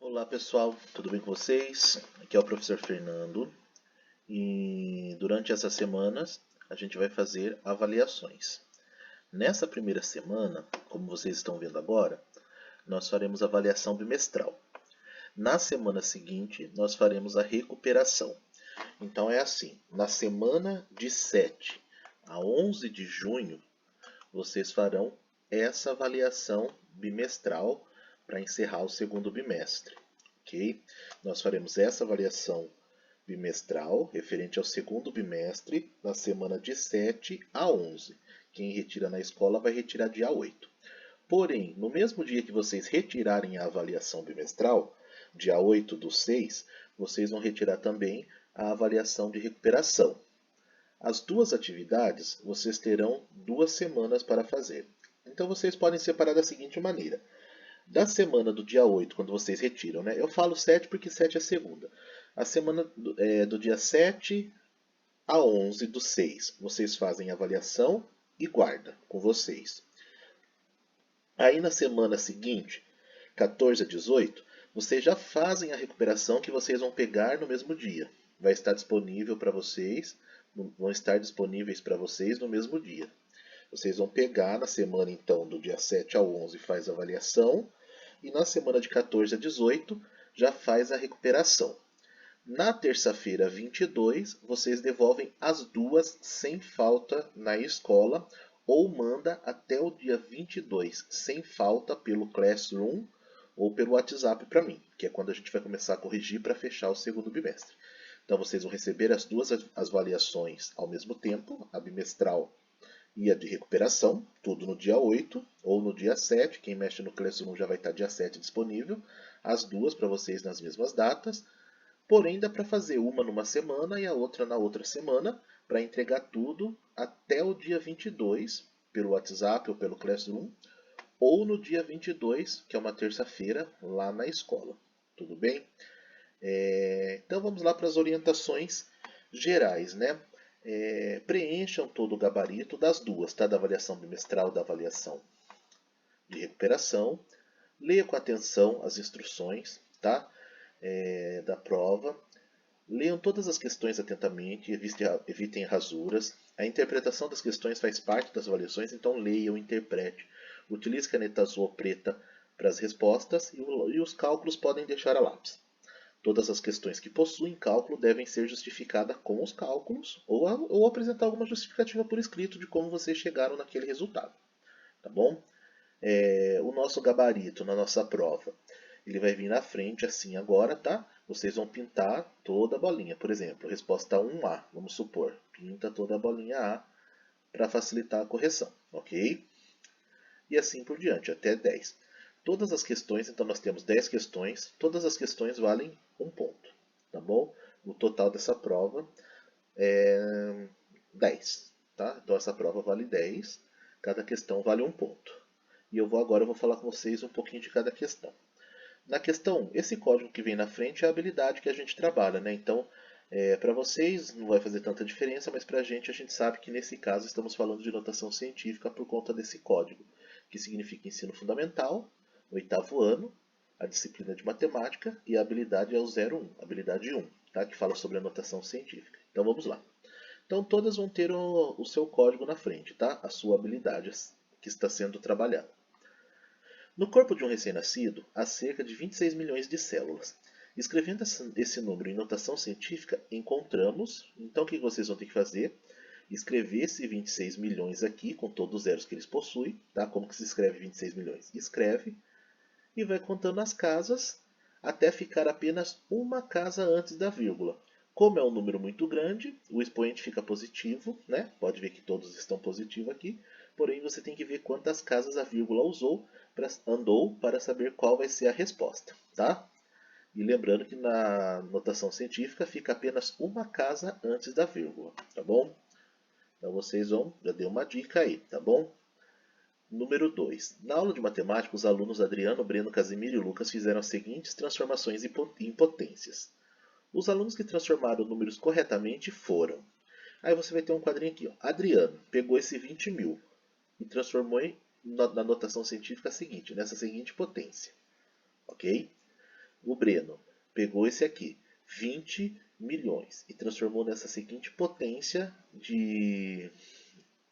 Olá pessoal, tudo bem com vocês? Aqui é o professor Fernando e durante essas semanas a gente vai fazer avaliações. Nessa primeira semana, como vocês estão vendo agora, nós faremos a avaliação bimestral. Na semana seguinte, nós faremos a recuperação. Então é assim, na semana de 7 a 11 de junho, vocês farão essa avaliação bimestral para encerrar o segundo bimestre. Ok? Nós faremos essa avaliação bimestral referente ao segundo bimestre na semana de 7 a 11. Quem retira na escola vai retirar dia 8. Porém, no mesmo dia que vocês retirarem a avaliação bimestral, dia 8 do 6, vocês vão retirar também a avaliação de recuperação. As duas atividades vocês terão 2 semanas para fazer. Então vocês podem separar da seguinte maneira. Da semana do dia 8, quando vocês retiram, né? Eu falo 7 porque 7 é segunda. A semana do dia 7 a 11 do 6, vocês fazem avaliação e guarda com vocês. Aí na semana seguinte, 14 a 18, vocês já fazem a recuperação que vocês vão pegar no mesmo dia. Vai estar disponível para vocês, vão estar disponíveis para vocês no mesmo dia. Vocês vão pegar na semana então do dia 7 ao 11 faz a avaliação e na semana de 14 a 18 já faz a recuperação. Na terça-feira 22, vocês devolvem as duas sem falta na escola ou manda até o dia 22 sem falta pelo Classroom ou pelo WhatsApp para mim, que é quando a gente vai começar a corrigir para fechar o segundo bimestre. Então vocês vão receber as duas avaliações ao mesmo tempo, a bimestral e a de recuperação, tudo no dia 8 ou no dia 7. Quem mexe no Classroom já vai estar dia 7 disponível. As duas para vocês nas mesmas datas. Porém, dá para fazer uma numa semana e a outra na outra semana para entregar tudo até o dia 22 pelo WhatsApp ou pelo Classroom ou no dia 22, que é uma terça-feira, lá na escola. Tudo bem? Então vamos lá para as orientações gerais, né? Preencham todo o gabarito das duas, tá? Da avaliação bimestral, da avaliação de recuperação. Leia com atenção as instruções, tá? Da prova. Leiam todas as questões atentamente, evitem rasuras. A interpretação das questões faz parte das avaliações, então leia ou interprete. Utilize caneta azul ou preta para as respostas e os cálculos podem deixar a lápis. Todas as questões que possuem cálculo devem ser justificadas com os cálculos ou apresentar alguma justificativa por escrito de como vocês chegaram naquele resultado. Tá bom? O nosso gabarito na nossa prova, ele vai vir na frente assim agora, tá? Vocês vão pintar toda a bolinha. Por exemplo, resposta 1A, vamos supor. Pinta toda a bolinha A para facilitar a correção, ok? E assim por diante, até 10. Todas as questões, então nós temos 10 questões, todas as questões valem 1 ponto, tá bom? O total dessa prova é 10, tá? Então essa prova vale 10, cada questão vale 1 ponto. E agora eu vou falar com vocês um pouquinho de cada questão. Na questão, esse código que vem na frente é a habilidade que a gente trabalha, né? Então, para vocês não vai fazer tanta diferença, mas para a gente sabe que nesse caso estamos falando de notação científica por conta desse código, que significa ensino fundamental, 8º ano, a disciplina de matemática e a habilidade é o 01, habilidade 1, tá? Que fala sobre a notação científica. Então vamos lá. Então todas vão ter o seu código na frente, tá? A sua habilidade que está sendo trabalhada. No corpo de um recém-nascido, há cerca de 26 milhões de células. Escrevendo esse número em notação científica, encontramos... Então o que vocês vão ter que fazer? Escrever esse 26 milhões aqui, com todos os zeros que eles possuem. Tá? Como que se escreve 26 milhões? Escreve e vai contando as casas até ficar apenas uma casa antes da vírgula. Como é um número muito grande, o expoente fica positivo, né? Pode ver que todos estão positivos aqui, porém você tem que ver quantas casas a vírgula andou para saber qual vai ser a resposta, tá? E lembrando que na notação científica fica apenas uma casa antes da vírgula, tá bom? Então vocês já dei uma dica aí, tá bom? Número 2. Na aula de matemática, os alunos Adriano, Breno, Casimiro e Lucas fizeram as seguintes transformações em potências. Os alunos que transformaram números corretamente foram... Aí você vai ter um quadrinho aqui. Ó. Adriano pegou esse 20 mil e transformou na notação científica seguinte, nessa seguinte potência. Ok? O Breno pegou esse aqui, 20 milhões, e transformou nessa seguinte potência de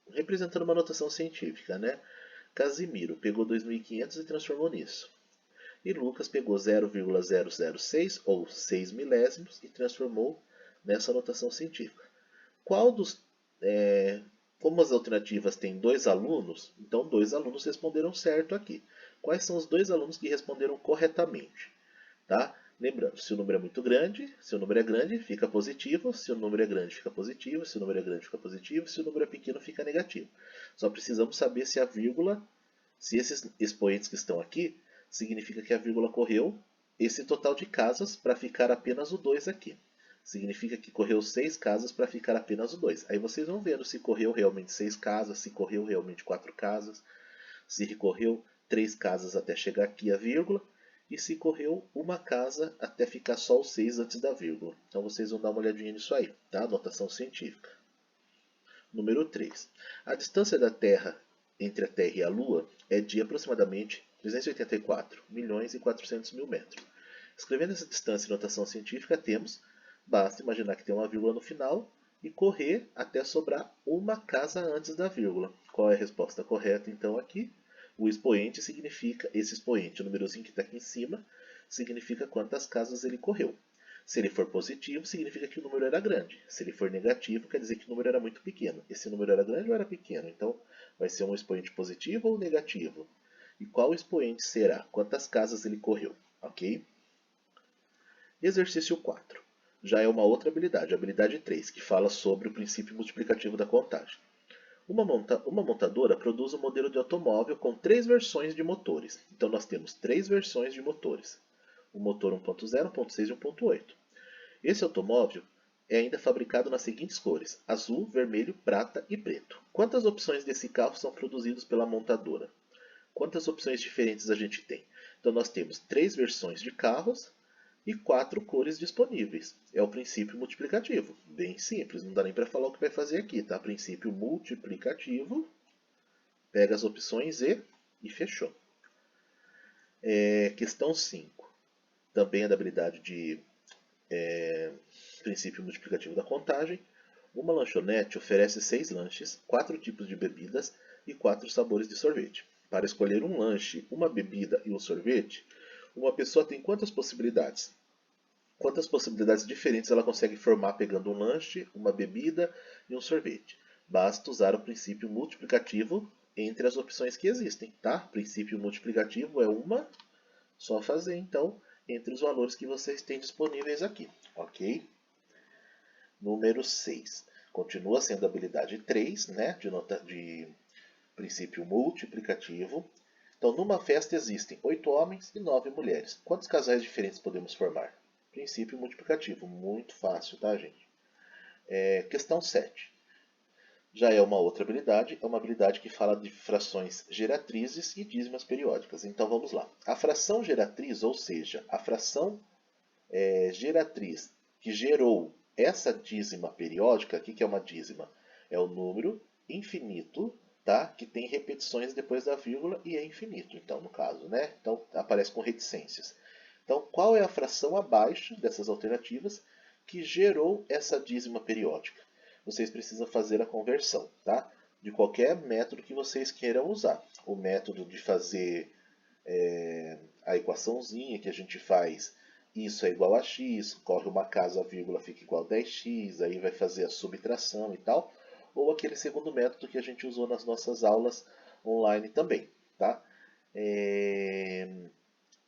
representando uma notação científica, né? Casimiro pegou 2.500 e transformou nisso. E Lucas pegou 0,006 ou 6 milésimos e transformou nessa notação científica. Qual dos. Como as alternativas têm 2 alunos, então 2 alunos responderam certo aqui. Quais são os 2 alunos que responderam corretamente? Tá? Lembrando, se o número é muito grande, se o número é grande, fica positivo, se o número é grande, fica positivo, se o número é grande, fica positivo, se o número é pequeno, fica negativo. Só precisamos saber se a vírgula, se esses expoentes que estão aqui, significa que a vírgula correu esse total de casas para ficar apenas o 2 aqui. Significa que correu 6 casas para ficar apenas o 2. Aí vocês vão vendo se correu realmente 6 casas, se correu realmente 4 casas, se recorreu 3 casas até chegar aqui a vírgula, e se correu uma casa até ficar só o 6 antes da vírgula. Então vocês vão dar uma olhadinha nisso aí, tá? Notação científica. Número 3. A distância da Terra entre a Terra e a Lua é de aproximadamente 384 milhões e 400 mil metros. Escrevendo essa distância em notação científica, basta imaginar que tem uma vírgula no final e correr até sobrar uma casa antes da vírgula. Qual é a resposta correta então aqui? O expoente significa, esse expoente, o númerozinho que está aqui em cima, significa quantas casas ele correu. Se ele for positivo, significa que o número era grande. Se ele for negativo, quer dizer que o número era muito pequeno. Esse número era grande ou era pequeno? Então, vai ser um expoente positivo ou negativo? E qual expoente será? Quantas casas ele correu? Ok? Exercício 4. Já é uma outra habilidade, a habilidade 3, que fala sobre o princípio multiplicativo da contagem. Uma montadora produz um modelo de automóvel com 3 versões de motores. Então nós temos 3 versões de motores. O motor 1.0, 1.6 e 1.8. Esse automóvel é ainda fabricado nas seguintes cores: azul, vermelho, prata e preto. Quantas opções desse carro são produzidas pela montadora? Quantas opções diferentes a gente tem? Então nós temos 3 versões de carros e 4 cores disponíveis. É o princípio multiplicativo. Bem simples, não dá nem para falar o que vai fazer aqui, tá? Princípio multiplicativo, pega as opções e fechou. Questão 5. Também é da habilidade de princípio multiplicativo da contagem. Uma lanchonete oferece 6 lanches, 4 tipos de bebidas e 4 sabores de sorvete. Para escolher um lanche, uma bebida e um sorvete, uma pessoa tem quantas possibilidades? Quantas possibilidades diferentes ela consegue formar pegando um lanche, uma bebida e um sorvete? Basta usar o princípio multiplicativo entre as opções que existem, tá? Princípio multiplicativo é uma, só fazer então entre os valores que vocês têm disponíveis aqui, ok? Número 6. Continua sendo a habilidade 3, né, de princípio multiplicativo. Então, numa festa existem 8 homens e 9 mulheres. Quantos casais diferentes podemos formar? Princípio multiplicativo, muito fácil, tá, gente? Questão 7. Já é uma outra habilidade, é uma habilidade que fala de frações geratrizes e dízimas periódicas. Então vamos lá. A fração geratriz, ou seja, a fração geratriz que gerou essa dízima periódica, o que é uma dízima? É o número infinito, tá? Que tem repetições depois da vírgula e é infinito, então, no caso, né? Então aparece com reticências. Então, qual é a fração abaixo dessas alternativas que gerou essa dízima periódica? Vocês precisam fazer a conversão, tá? De qualquer método que vocês queiram usar. O método de fazer a equaçãozinha que a gente faz, isso é igual a x, corre uma casa, a vírgula fica igual a 10x, aí vai fazer a subtração e tal. Ou aquele segundo método que a gente usou nas nossas aulas online também, tá?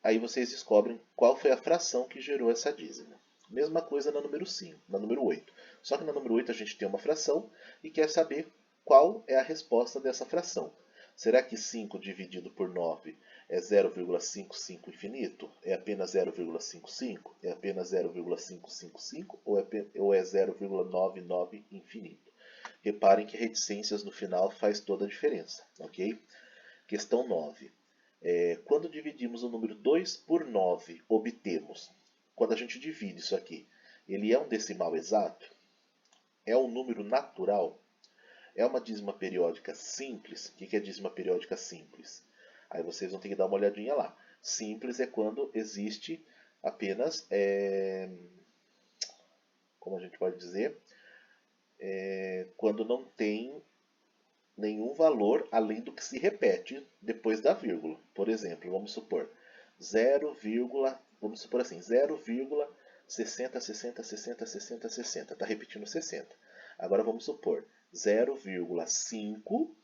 Aí vocês descobrem qual foi a fração que gerou essa dízima. Mesma coisa na número 5, na número 8. Só que na número 8 a gente tem uma fração e quer saber qual é a resposta dessa fração. Será que 5 dividido por 9 é 0,55 infinito? É apenas 0,55? É apenas 0,555? Ou é 0,99 infinito? Reparem que reticências no final faz toda a diferença, ok? Questão 9. Quando dividimos o número 2 por 9, obtemos, quando a gente divide isso aqui, ele é um decimal exato? É um número natural? É uma dízima periódica simples? O que é dízima periódica simples? Aí vocês vão ter que dar uma olhadinha lá. Simples é quando existe apenas, como a gente pode dizer, quando não tem nenhum valor além do que se repete depois da vírgula. Por exemplo, vamos supor 0, vamos supor assim, 0,60, 60, 60, 60, 60. Está repetindo 60. Agora vamos supor 0,5,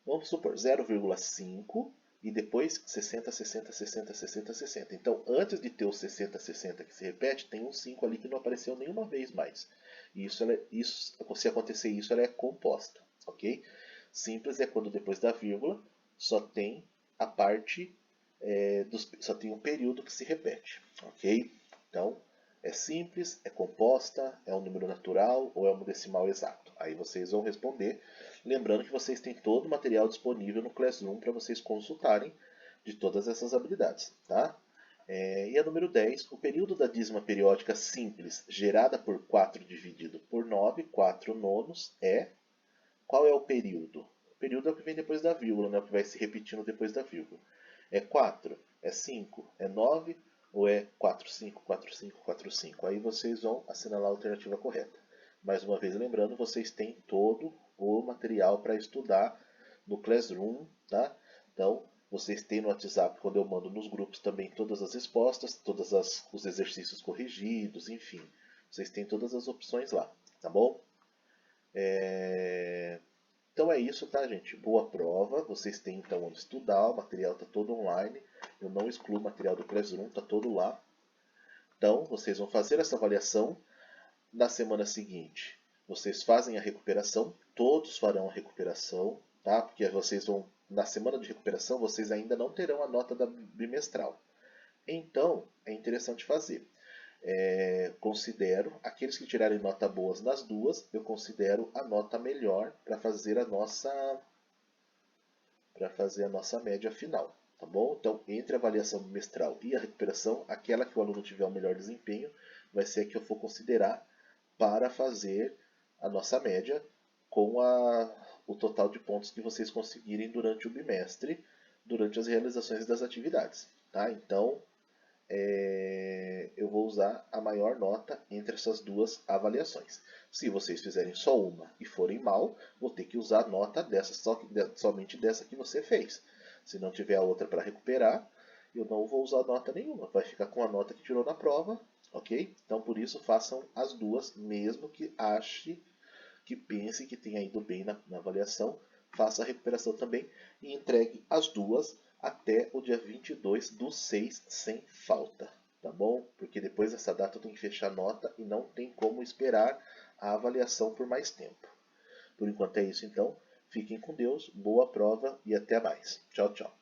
vamos supor 0,5 e depois 60, 60, 60, 60, 60. Então, antes de ter o 60, 60 que se repete, tem um 5 ali que não apareceu nenhuma vez mais. E se acontecer isso, ela é composta, ok? Simples é quando depois da vírgula só tem a parte, só tem um período que se repete, ok? Então, é simples, é composta, é um número natural ou é um decimal exato? Aí vocês vão responder. Lembrando que vocês têm todo o material disponível no Classroom para vocês consultarem de todas essas habilidades. Tá? E a número 10, o período da dízima periódica simples gerada por 4 dividido por 9, 4 nonos, é... Qual é o período? O período é o que vem depois da vírgula, né? O que vai se repetindo depois da vírgula. É 4? É 5? É 9? Ou é 4, 5, 4, 5, 4, 5? Aí vocês vão assinalar a alternativa correta. Mais uma vez lembrando, vocês têm todo o material para estudar no Classroom, tá? Então, vocês têm no WhatsApp, quando eu mando nos grupos também todas as respostas, todos os exercícios corrigidos, enfim. Vocês têm todas as opções lá, tá bom? Então é isso, tá, gente? Boa prova. Vocês têm então onde estudar, o material está todo online. Eu não excluo o material do Classroom, está todo lá. Então, vocês vão fazer essa avaliação. Na semana seguinte, vocês fazem a recuperação. Todos farão a recuperação, tá? Porque vocês vão, na semana de recuperação, vocês ainda não terão a nota da bimestral. Então, é interessante fazer. Considero, aqueles que tirarem nota boas nas duas, eu considero a nota melhor para fazer a nossa média final, tá bom? Então, entre a avaliação bimestral e a recuperação, aquela que o aluno tiver o melhor desempenho vai ser a que eu for considerar para fazer a nossa média com o total de pontos que vocês conseguirem durante o bimestre, durante as realizações das atividades, tá? Então, eu vou usar a maior nota entre essas duas avaliações. Se vocês fizerem só uma e forem mal, vou ter que usar a nota dessa, somente dessa que você fez. Se não tiver a outra para recuperar, eu não vou usar nota nenhuma. Vai ficar com a nota que tirou na prova, ok? Então por isso façam as duas, mesmo que ache, que pense que tenha ido bem na avaliação, faça a recuperação também e entregue as duas até o dia 22/6 sem falta, tá bom? Porque depois dessa data eu tenho que fechar a nota e não tem como esperar a avaliação por mais tempo. Por enquanto é isso então. Fiquem com Deus, boa prova e até mais. Tchau, tchau.